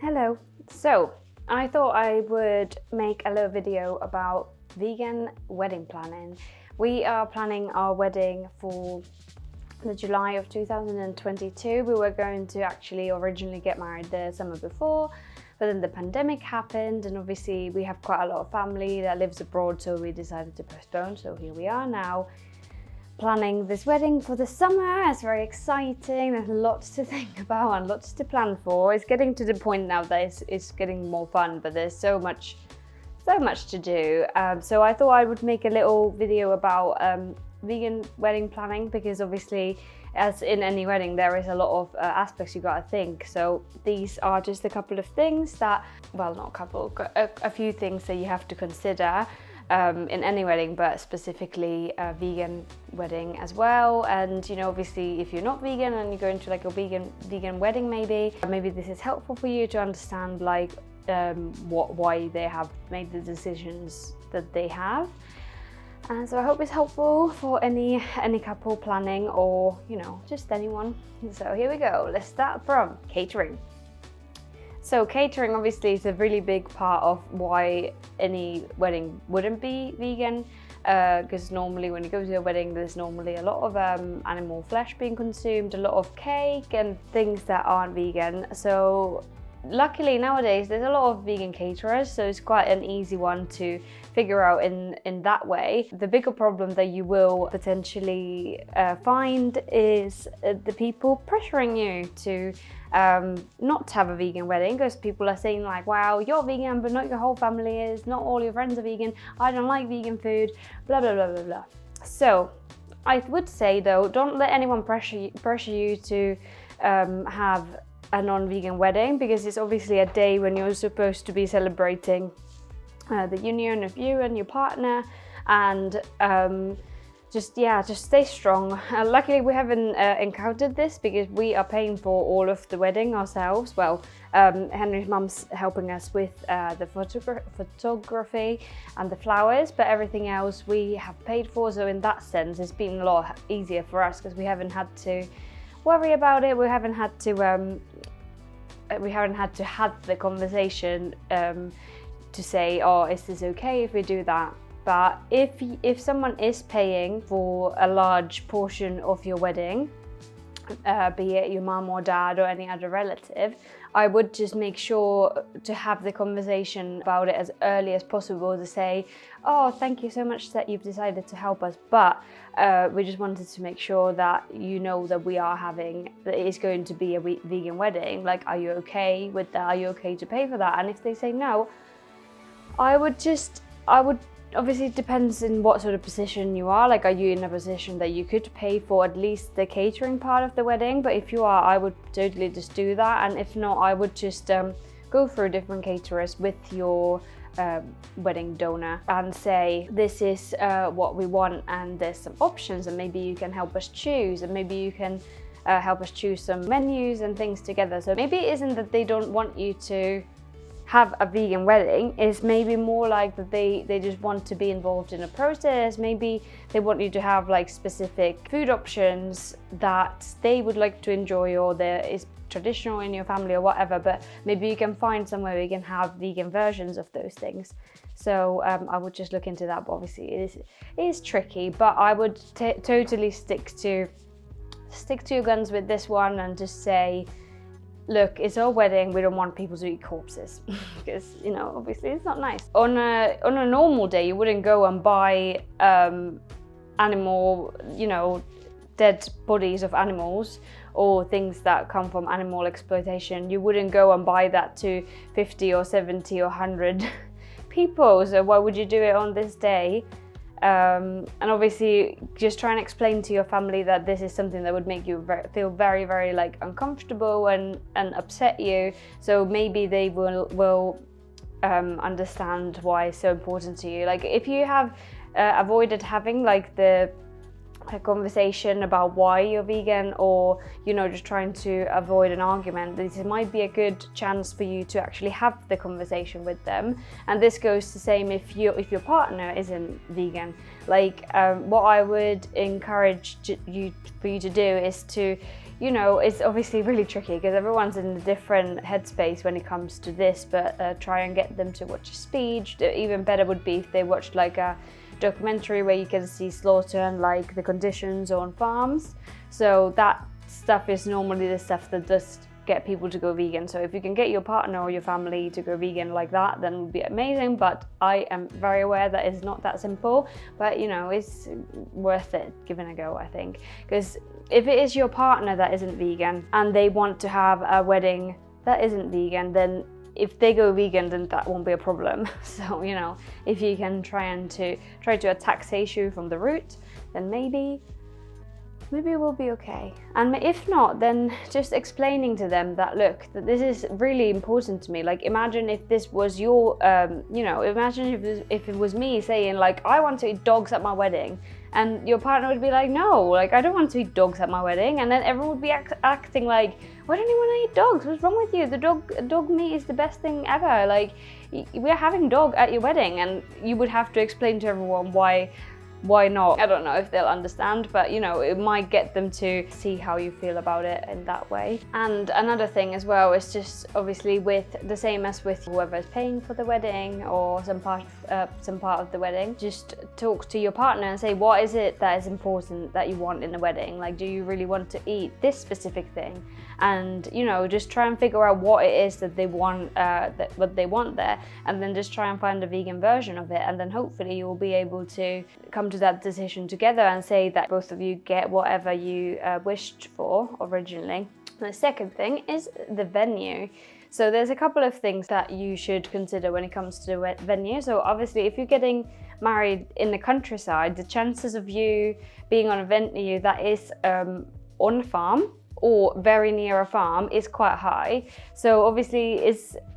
Hello. So I thought I would make a little video about vegan wedding planning. We are planning our wedding for the July of 2022. We were going to actually originally get married the summer before, but then the pandemic happened, and obviously we have quite a lot of family that lives abroad, so we decided to postpone. So here we are now, planning this wedding for the summer. It's very exciting. There's lots to think about and lots to plan for. It's getting to the point now that it's getting more fun, but there's so much to do. So I thought I would make a little video about vegan wedding planning, because obviously, as in any wedding, there is a lot of aspects you gotta think. So these are just a couple of things that, well, not a couple, a few things that you have to consider in any wedding, but specifically a vegan wedding as well. And obviously, if you're not vegan and you're going to like a vegan wedding, maybe this is helpful for you to understand like why they have made the decisions that they have. And so I hope it's helpful for any couple planning, or just anyone. So here we go. Let's start from catering. So catering obviously is a really big part of why any wedding wouldn't be vegan, because normally when you go to a wedding, there's normally a lot of animal flesh being consumed, a lot of cake and things that aren't vegan. So luckily nowadays there's a lot of vegan caterers, so it's quite an easy one to figure out in that way. The bigger problem that you will potentially find is the people pressuring you to not have a vegan wedding, because people are saying like, wow, you're vegan but not your whole family is, not all your friends are vegan, I don't like vegan food, blah blah blah blah blah. So I would say though, don't let anyone pressure you to have a non-vegan wedding, because it's obviously a day when you're supposed to be celebrating the union of you and your partner, and just stay strong. Luckily we haven't encountered this, because we are paying for all of the wedding ourselves. Well, Henry's mum's helping us with the photography and the flowers, but everything else we have paid for. So in that sense, it's been a lot easier for us, because we haven't had to worry about it. We haven't had to have the conversation to say, oh, is this okay if we do that? But if someone is paying for a large portion of your wedding, be it your mum or dad or any other relative, I would just make sure to have the conversation about it as early as possible, to say, oh, thank you so much that you've decided to help us, but we just wanted to make sure that that that it is going to be a vegan wedding. Like, are you okay with that? Are you okay to pay for that? And if they say no, I would obviously, it depends in what sort of position you are. Like, are you in a position that you could pay for at least the catering part of the wedding? But if you are, I would totally just do that. And if not, I would just go through different caterers with your wedding donor and say, this is what we want, and there's some options, and maybe you can help us choose, and maybe you can help us choose some menus and things together. So maybe it isn't that they don't want you to have a vegan wedding, is maybe more like that they just want to be involved in a process. Maybe they want you to have like specific food options that they would like to enjoy, or there is traditional in your family or whatever, but maybe you can find somewhere where you can have vegan versions of those things. So I would just look into that. But obviously it is tricky, but I would totally stick to your guns with this one, and just say, look, it's our wedding, we don't want people to eat corpses, because obviously it's not nice. On a normal day, you wouldn't go and buy animal, dead bodies of animals or things that come from animal exploitation. You wouldn't go and buy that to 50 or 70 or 100 people. So why would you do it on this day? And obviously, just try and explain to your family that this is something that would make you feel very, very like uncomfortable and upset you. So maybe they will understand why it's so important to you. Like, if you have avoided having like a conversation about why you're vegan, or just trying to avoid an argument, this might be a good chance for you to actually have the conversation with them. And this goes the same if your partner isn't vegan. Like, what I would encourage for you to do is to you know, it's obviously really tricky because everyone's in a different headspace when it comes to this, but try and get them to watch a speech. Even better would be if they watched like a documentary where you can see slaughter and like the conditions on farms. So that stuff is normally the stuff that just get people to go vegan. So if you can get your partner or your family to go vegan like that, then it would be amazing. But I am very aware that it's not that simple, but you know, it's worth it giving a go, I think. Because if it is your partner that isn't vegan and they want to have a wedding that isn't vegan, then if they go vegan, then that won't be a problem. So, you know, if you can try to attack the issue from the root, then maybe we'll be okay. And if not, then just explaining to them that, look, that this is really important to me. Like, imagine if this was your, you know, imagine if it was me saying like, I want to eat dogs at my wedding, and your partner would be like, no, like, I don't want to eat dogs at my wedding. And then everyone would be acting like, why don't you want to eat dogs? What's wrong with you? The dog meat is the best thing ever. Like, we're having dog at your wedding, and you would have to explain to everyone why not. I don't know if they'll understand, but you know, it might get them to see how you feel about it in that way. And another thing as well is just obviously with the same as with whoever's paying for the wedding or some part of the wedding, just talk to your partner and say, what is it that is important that you want in the wedding? Like, do you really want to eat this specific thing? And you know, just try and figure out what it is that they want, what they want there, and then just try and find a vegan version of it, and then hopefully you'll be able to come to that decision together and say that both of you get whatever you wished for originally. The second thing is the venue. So there's a couple of things that you should consider when it comes to the venue. So obviously, if you're getting married in the countryside, the chances of you being on a venue that is on a farm or very near a farm is quite high. So obviously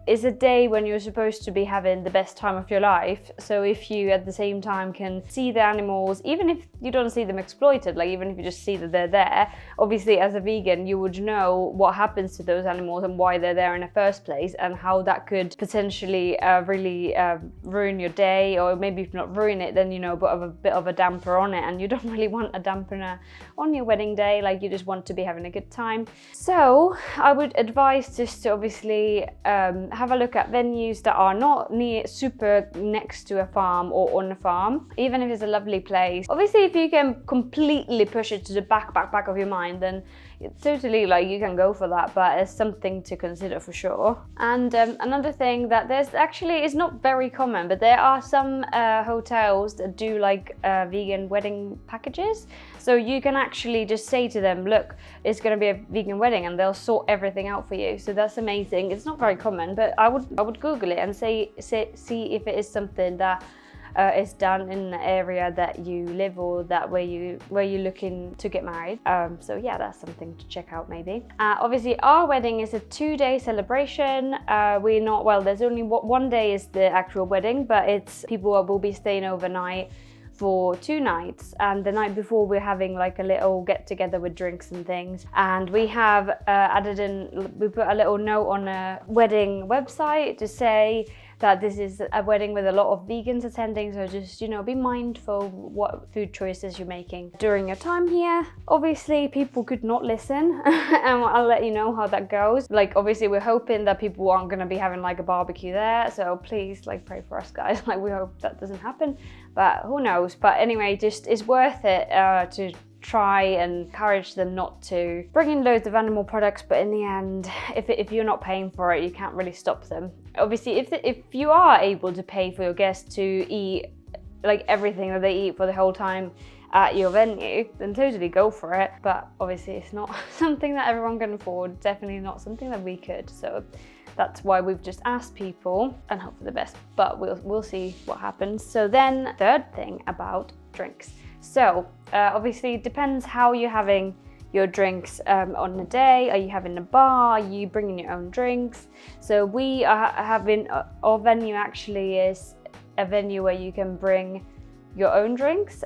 it's a day when you're supposed to be having the best time of your life. So if you at the same time can see the animals, even if you don't see them exploited, like even if you just see that they're there, obviously as a vegan you would know what happens to those animals and why they're there in the first place, and how that could potentially really ruin your day, or maybe if not ruin it, then you know, put a bit of a damper on it, and you don't really want a dampener on your wedding day. Like, you just want to be having a good time. So I would advise just to obviously have a look at venues that are not super next to a farm or on a farm, even if it's a lovely place. Obviously, if you can completely push it to the back of your mind, then totally, like, you can go for that, but it's something to consider for sure. And another thing that there's actually is not very common, but there are some hotels that do like vegan wedding packages. So you can actually just say to them, look, it's going to be a vegan wedding, and they'll sort everything out for you. So that's amazing. It's not very common, but I would Google it and see if it is something that is done in the area that you live, or that where you're looking to get married. So yeah, that's something to check out maybe. Obviously our wedding is a 2-day celebration. There's only one day is the actual wedding, but it's people will be staying overnight for 2 nights, and the night before we're having like a little get together with drinks and things. And we have we put a little note on a wedding website to say that this is a wedding with a lot of vegans attending, so just, you know, be mindful what food choices you're making during your time here. Obviously people could not listen and I'll let you know how that goes. Like, obviously we're hoping that people aren't going to be having like a barbecue there, so please, like, pray for us, guys. Like, we hope that doesn't happen, but who knows. But anyway, just it's worth it to try and encourage them not to bring in loads of animal products, but in the end, if you're not paying for it, you can't really stop them. Obviously, if you are able to pay for your guests to eat like everything that they eat for the whole time at your venue, then totally go for it. But obviously it's not something that everyone can afford, definitely not something that we could. So that's why we've just asked people and hope for the best, but we'll see what happens. So then, third thing about drinks. So obviously it depends how you're having your drinks on the day. Are you having a bar? Are you bringing your own drinks? So we are having, our venue actually is a venue where you can bring your own drinks.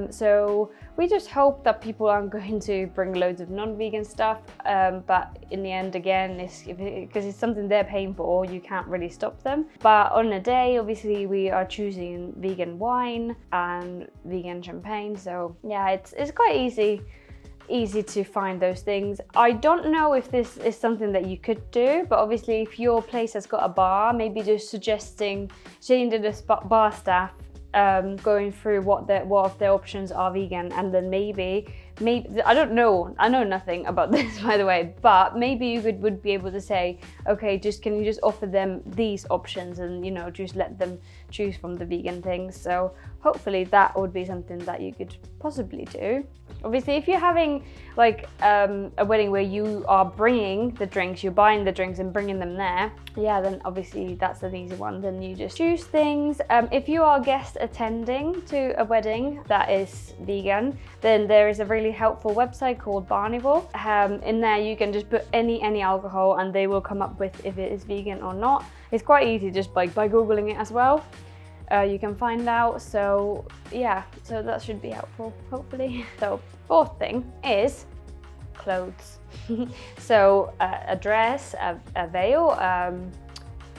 So we just hope that people aren't going to bring loads of non-vegan stuff, but in the end, again, because it's something they're paying for, you can't really stop them. But on a day, obviously, we are choosing vegan wine and vegan champagne. So yeah, it's quite easy easy to find those things. I don't know if this is something that you could do, but obviously if your place has got a bar, maybe just suggesting to the bar staff going through what of the options are vegan, and then maybe I don't know, I know nothing about this by the way, but maybe you would be able to say, okay, can you just offer them these options, and you know, just let them choose from the vegan things. So hopefully that would be something that you could possibly do. Obviously, if you're having like a wedding where you are bringing the drinks, you're buying the drinks and bringing them there, yeah, then obviously that's an easy one. Then you just choose things. If you are a guest attending to a wedding that is vegan, then there is a really helpful website called Barnivore. In there you can just put any alcohol and they will come up with if it is vegan or not. It's quite easy just by googling it as well. You can find out. So yeah, so that should be helpful, hopefully. So fourth thing is clothes. So a dress, a veil,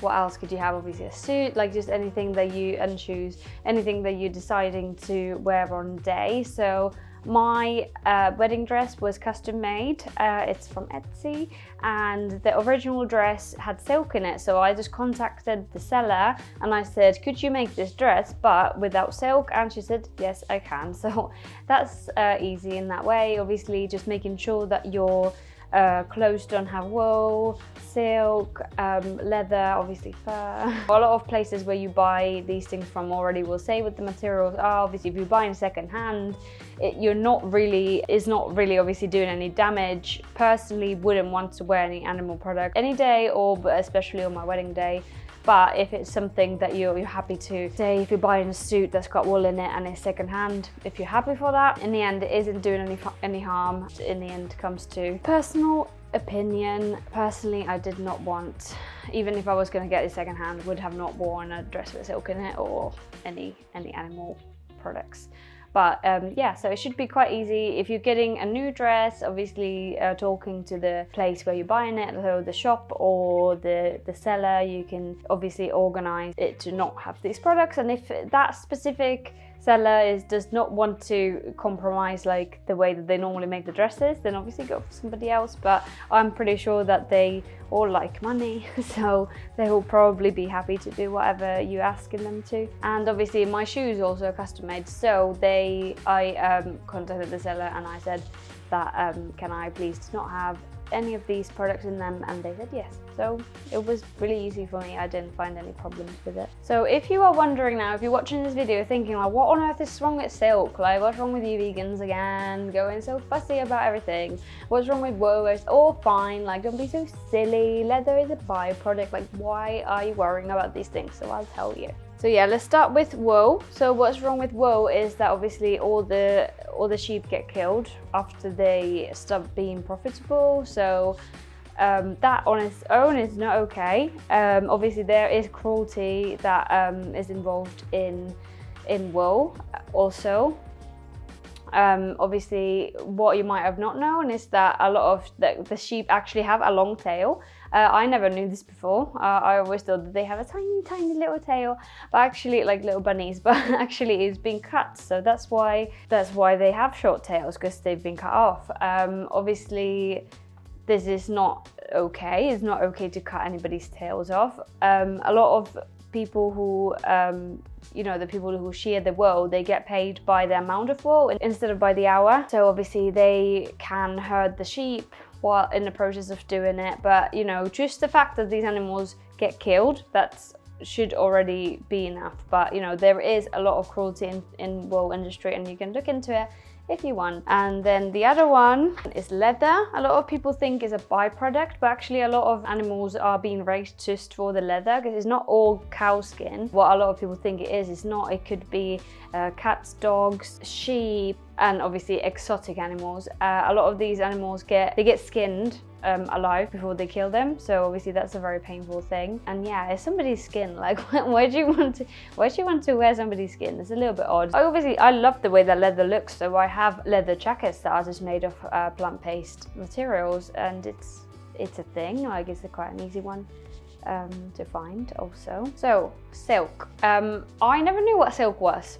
what else could you have? Obviously a suit, like just anything that and shoes, anything that you're deciding to wear on the day. So my wedding dress was custom made. It's from Etsy, and the original dress had silk in it. So I just contacted the seller and I said, could you make this dress but without silk? And she said, yes, I can. So that's easy in that way. Obviously just making sure that your clothes don't have wool, silk, leather, obviously fur. A lot of places where you buy these things from already will say what the materials are. Obviously if you're buying second hand, it's not really obviously doing any damage. Personally wouldn't want to wear any animal product any day, but especially on my wedding day. But if it's something that you're happy to, say if you're buying a suit that's got wool in it and it's second hand, if you're happy for that, in the end it isn't doing any harm. In the end it comes to personal opinion. Personally, I did not want, even if I was going to get it second hand, would have not worn a dress with silk in it or any animal products. But yeah, so it should be quite easy. If you're getting a new dress, obviously talking to the place where you're buying it, so the shop or the seller, you can obviously organize it to not have these products. And if that specific seller does not want to compromise like the way that they normally make the dresses, then obviously go for somebody else. But I'm pretty sure that they all like money, so they will probably be happy to do whatever you're asking them to. And obviously my shoes also are custom made, so I contacted the seller and I said that can I please not have any of these products in them, and they said yes. So it was really easy for me. I didn't find any problems with it. So if you are wondering now, if you're watching this video thinking like, what on earth is wrong with silk? Like, what's wrong with you vegans again? Going so fussy about everything. What's wrong with wool? It's all fine. Like, don't be so silly. Leather is a byproduct. Like, why are you worrying about these things? So I'll tell you. So yeah, let's start with wool. So what's wrong with wool is that obviously all the sheep get killed after they stop being profitable. So that on its own is not okay. Obviously there is cruelty that is involved in wool also. Obviously what you might have not known is that a lot of the sheep actually have a long tail. I never knew this before. I always thought that they have a tiny little tail, but actually, like little bunnies, but actually it's been cut. So that's why they have short tails, because they've been cut off. Obviously this is not okay. It's not okay to cut anybody's tails off. A lot of people who you know, the people who shear the wool, they get paid by the amount of wool instead of by the hour. So obviously they can herd the sheep while in the process of doing it. But you know, just the fact that these animals get killed, that should already be enough. But you know, there is a lot of cruelty in wool industry, and you can look into it if you want. And then the other one is leather. A lot of people think is a byproduct, but actually a lot of animals are being raised just for the leather, because it's not all cow skin. What a lot of people think it is, it's not. It could be cats, dogs, sheep, and obviously exotic animals. A lot of these animals get skinned alive before they kill them, so obviously that's a very painful thing. And yeah, it's somebody's skin. Like, why do you want to wear somebody's skin? It's a little bit odd. I love the way that leather looks, so I have leather jackets that are just made of plant-based materials, and it's a thing. Like, it's quite an easy one to find also. So silk. I never knew what silk was.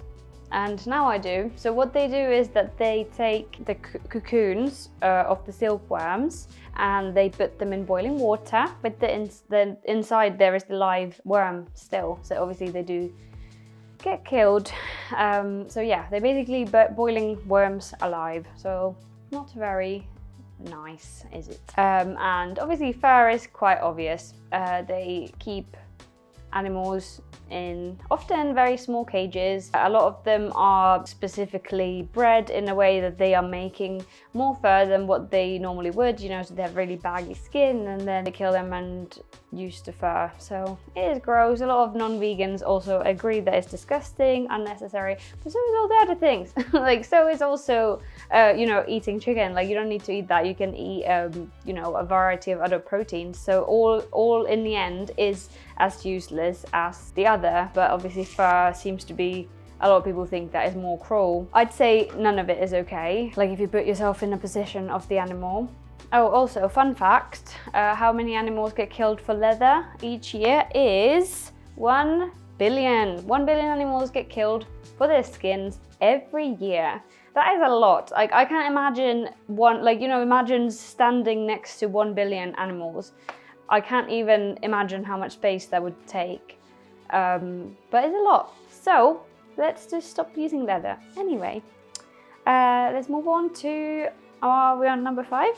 and now I do. So what they do is that they take the cocoons of the silkworms and they put them in boiling water, but the inside there is the live worm still. So obviously they do get killed. So yeah, they're basically boiling worms alive. So not very nice, is it? And obviously fur is quite obvious. They keep animals in often very small cages. A lot of them are specifically bred in a way that they are making more fur than what they normally would, you know, so they have really baggy skin, and then they kill them and use the fur. So it is gross. A lot of non-vegans also agree that it's disgusting, unnecessary, but so is all the other things. Like, so is also, you know, eating chicken. Like, you don't need to eat that. You can eat, you know, a variety of other proteins. So all in the end is as useless as the other, but obviously fur seems to be, a lot of people think that is more cruel. I'd say none of it is okay, like if you put yourself in the position of the animal. Oh, also fun fact, how many animals get killed for leather each year is 1 billion. 1 billion animals get killed for their skins every year. That is a lot. Like, I can't imagine one, like, you know, imagine standing next to 1 billion animals. I can't even imagine how much space that would take, but it's a lot. So let's just stop using leather. Anyway, let's move on to, we're on number 5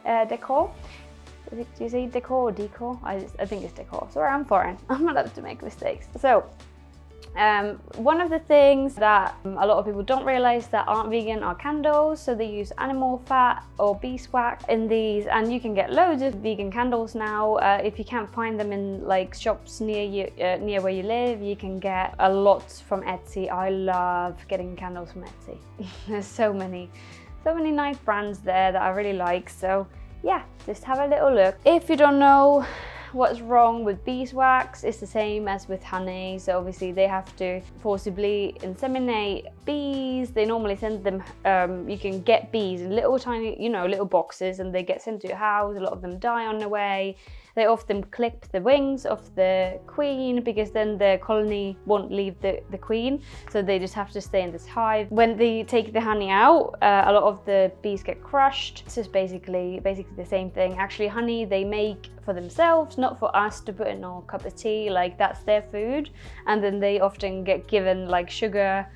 now? Decor. Do you say decor or decor? I think it's decor. Sorry, I'm foreign. I'm allowed to make mistakes. So, one of the things that a lot of people don't realize that aren't vegan are candles. So they use animal fat or beeswax in these, and you can get loads of vegan candles now. If you can't find them in like shops near you, near where you live, you can get a lot from Etsy. I love getting candles from Etsy. There's so many nice brands there that I really like. So yeah, just have a little look. If you don't know what's wrong with beeswax, it's the same as with honey. So obviously they have to forcibly inseminate bees. They normally send them, you can get bees in little tiny, you know, little boxes, and they get sent to your house. A lot of them die on the way. They often clip the wings of the queen because then the colony won't leave the queen. So they just have to stay in this hive. When they take the honey out, a lot of the bees get crushed. It's just basically the same thing. Actually, honey they make for themselves, not for us to put in our cup of tea. Like, that's their food. And then they often get given like sugar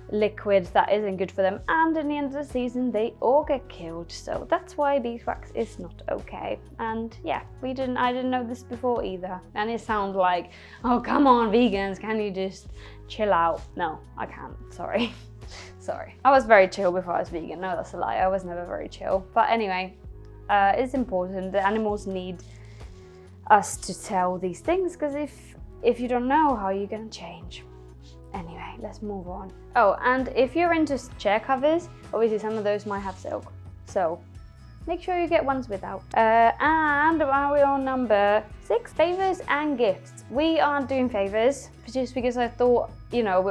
liquid that isn't good for them, and in the end of the season they all get killed. So that's why beeswax is not okay. And yeah, I didn't know this before either. And it sounds like, oh come on vegans, can you just chill out? No, I can't, sorry. Sorry. I was very chill before I was vegan. No, that's a lie. I was never very chill. But anyway, it's important. The animals need us to tell these things, because if you don't know, how are you gonna change? Anyway, let's move on. Oh, and if you're into chair covers, obviously some of those might have silk. So make sure you get ones without. And we're on number 6, favors and gifts. We aren't doing favors just because I thought, you know,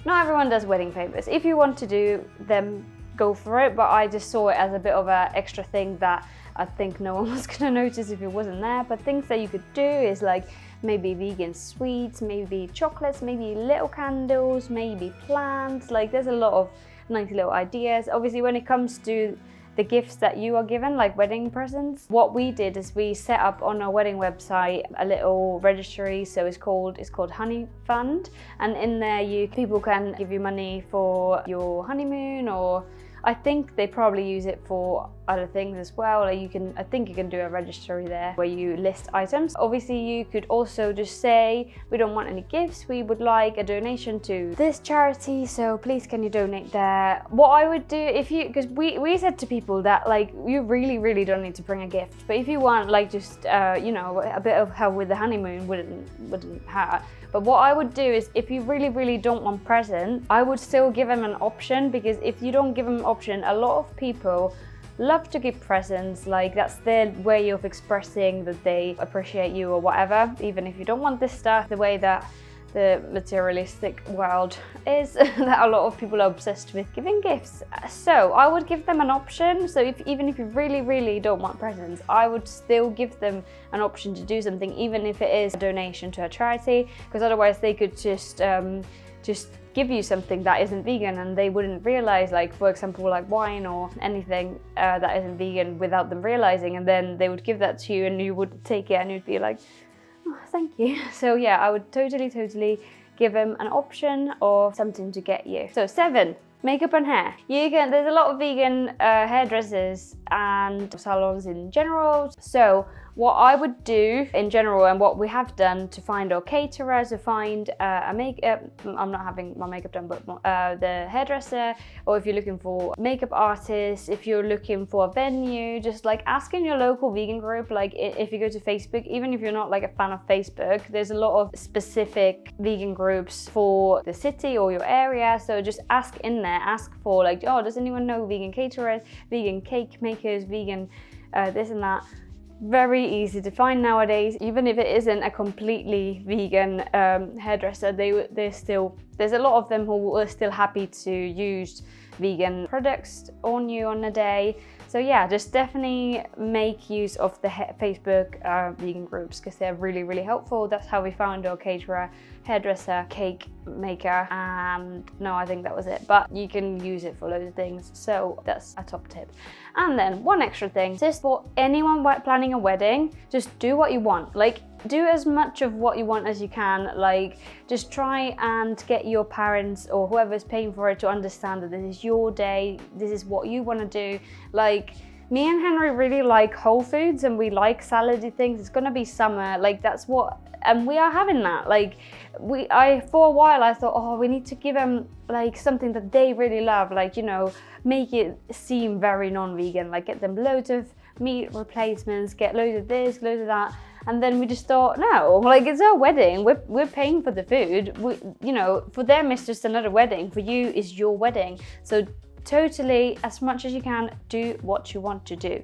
not everyone does wedding favors. If you want to do them, go for it. But I just saw it as a bit of an extra thing that I think no one was gonna notice if it wasn't there. But things that you could do is like maybe vegan sweets, maybe chocolates, maybe little candles, maybe plants. Like, there's a lot of nice little ideas. Obviously, when it comes to the gifts that you are given, like wedding presents, what we did is we set up on our wedding website a little registry. So it's called Honey Fund, and in there people can give you money for your honeymoon, or I think they probably use it for other things as well. Like, I think you can do a registry there where you list items. Obviously, you could also just say, we don't want any gifts, we would like a donation to this charity, so please can you donate there. What I would do because we said to people that like, you really don't need to bring a gift, but if you want like just you know, a bit of help with the honeymoon wouldn't hurt. But what I would do is, if you really don't want presents, I would still give them an option, because if you don't give them an option, a lot of people love to give presents. Like, that's their way of expressing that they appreciate you or whatever, even if you don't want this stuff. The way that the materialistic world is, that a lot of people are obsessed with giving gifts. So I would give them an option. So even if you really don't want presents, I would still give them an option to do something, even if it is a donation to a charity, because otherwise they could just give you something that isn't vegan and they wouldn't realize, like for example like wine or anything that isn't vegan without them realizing, and then they would give that to you and you would take it and you'd be like, oh, thank you. So yeah, I would totally give them an option or something to get you. So 7, makeup and hair. There's a lot of vegan hairdressers and salons in general. So what I would do in general, and what we have done to find our caterer, to find I'm not having my makeup done, but the hairdresser, or if you're looking for makeup artists, if you're looking for a venue, just like ask in your local vegan group. Like if you go to Facebook, even if you're not like a fan of Facebook, there's a lot of specific vegan groups for the city or your area. So just ask in there, ask for like, oh, does anyone know vegan caterers, vegan cake makers, vegan this and that. Very easy to find nowadays. Even if it isn't a completely vegan hairdresser, there's a lot of them who are still happy to use vegan products on you on a day. So yeah, just definitely make use of the Facebook vegan groups, because they're really helpful. That's how we found our caterer, hairdresser, cake maker, and no, I think that was it. But you can use it for loads of things, so that's a top tip. And then one extra thing, just for anyone planning a wedding, just do what you want. Like, do as much of what you want as you can. Like, just try and get your parents or whoever's paying for it to understand that this is your day, this is what you want to do. Like, me and Henry really like whole foods and we like salady things. It's gonna be summer, like that's what, and we are having that. Like for a while I thought, oh, we need to give them like something that they really love, like, you know, make it seem very non-vegan, like get them loads of meat replacements, get loads of this, loads of that. And then we just thought, no, like it's our wedding, we're paying for the food. You know, for them it's just another wedding, for you is your wedding. So totally, as much as you can, do what you want to do.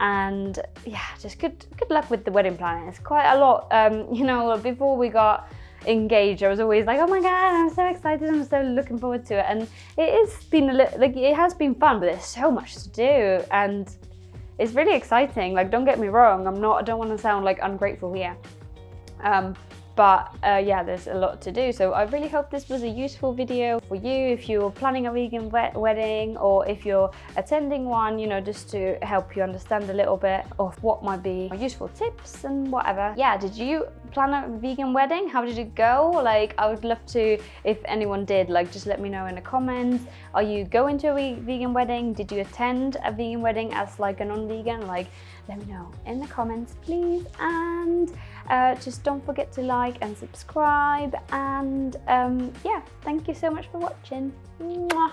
And yeah, just good luck with the wedding planning. It's quite a lot. You know, before we got engaged, I was always like, oh my god, I'm so excited, I'm so looking forward to it. And it has been fun, but there's so much to do and it's really exciting. Like, don't get me wrong, I don't want to sound like ungrateful here. But yeah, there's a lot to do. So I really hope this was a useful video for you if you're planning a vegan wedding, or if you're attending one, you know, just to help you understand a little bit of what might be useful tips and whatever. Yeah, did you plan a vegan wedding? How did it go? Like, I would love to, if anyone did, like just let me know in the comments. Are you going to a vegan wedding? Did you attend a vegan wedding as like a non-vegan? Like, let me know in the comments, please. And just don't forget to like and subscribe. And yeah, thank you so much for watching. Mwah.